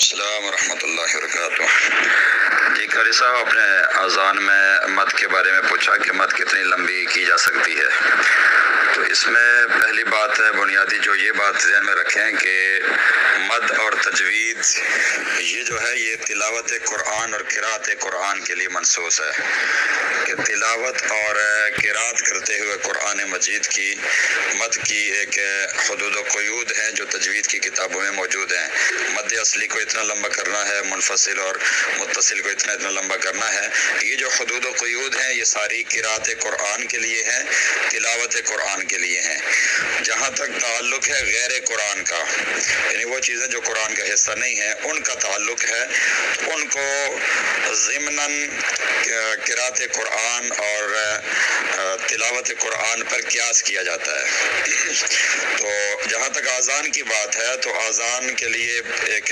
السلام ورحمۃ اللہ وبرکاتہ۔ جی قاری صاحب، اپنے اذان میں مد کے بارے میں پوچھا کہ مد کتنی لمبی کی جا سکتی ہے۔ تو اس میں پہلی بات ہے بنیادی جو یہ بات ذہن میں رکھیں کہ مد اور تجوید یہ جو ہے یہ تلاوت قرآن اور قرات قرآن کے لیے منصوص ہے کہ تلاوت اور قرات کرتے ہوئے قرآن مجید کی مد کی ایک حدود و قیود ہیں جو تجوید کی کتابوں میں موجود ہیں۔ مد اصلی کو اتنا لمبا کرنا ہے، منفصل اور متصل کو اتنا لمبا کرنا ہے۔ یہ جو حدود و قیود ہیں یہ ساری قرات قرآن کے لیے ہیں، تلاوت قرآن کے لیے ہیں۔ جہاں تک تعلق ہے غیر قرآن کا، یعنی وہ چیزیں جو قرآن کا حصہ نہیں ہیں ان کا تعلق ہے، ان کو ضمناً قرات قرآن اور تلاوت قرآن پر قیاس کیا جاتا ہے۔ تو جہاں تک اذان کی بات ہے تو اذان کے لیے ایک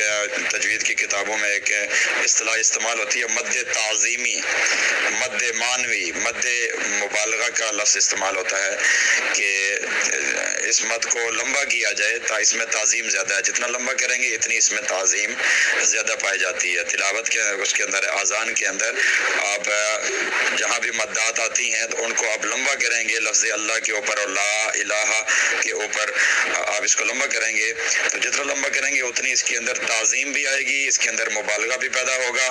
تجوید کی کتابوں میں ایک اصطلاح استعمال ہوتی ہے مد تعظیمی، مد معنوی، مد مبالغہ کا لفظ استعمال ہوتا ہے کہ اس مد کو لمبا کیا جائے تا اس میں تعظیم زیادہ ہے، جتنا لمبا کریں گے اتنی اس میں تعظیم زیادہ پائی جاتی ہے۔ تلاوت کے اس کے اندر اذان کے اندر آپ جہاں بھی مدات آتی ہیں تو ان کو آپ لمبا کریں گے، لفظ اللہ کے اوپر اور لا الہ کے اوپر آپ اس کو لمبا کریں گے تو جتنا لمبا کریں گے اتنی اس کے اندر تعظیم بھی آئے گی، اس کے اندر مبالغہ بھی پیدا ہوگا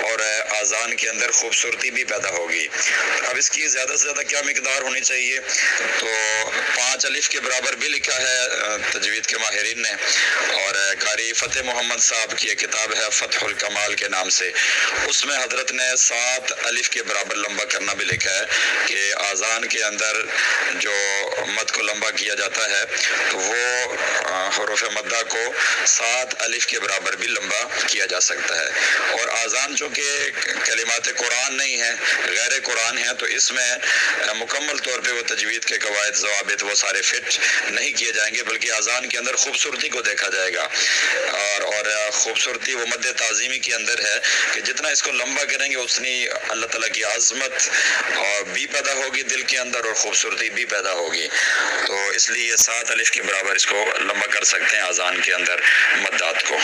اور اذان کے اندر خوبصورتی بھی پیدا ہوگی۔ اب اس کی زیادہ سے زیادہ کیا مقدار ہونی چاہیے؟ تو 5 الف کے برابر بھی لکھا ہے تجوید کے ماہرین نے، اور قاری فتح محمد صاحب کی ایک کتاب ہے فتح الکمال کے نام سے، اس میں حضرت نے 7 الف کے برابر لمبا کرنا بھی لکھا ہے کہ اذان کے اندر جو مد کو لمبا کیا جاتا ہے تو وہ حروف مدہ کو 7 الف کے برابر بھی لمبا کیا جا سکتا ہے۔ اور اذان چونکہ کلمات قرآن نہیں ہیں، غیر قرآن ہیں، تو اس میں مکمل طور پہ وہ تجوید کے قواعد ضوابط وہ سارے فٹ نہیں کیے جائیں گے، بلکہ اذان کے اندر خوبصورتی کو دیکھا جائے گا اور خوبصورتی وہ مد تعظیمی کے اندر ہے کہ جتنا اس کو لمبا کریں گے اتنی اللہ تعالیٰ کی عظمت بھی پیدا ہوگی دل کے اندر اور خوبصورتی بھی پیدا ہوگی۔ تو اس لیے 7 الف کے برابر اس کو لمبا کر سکتے ہیں اذان کے اندر مدات کو۔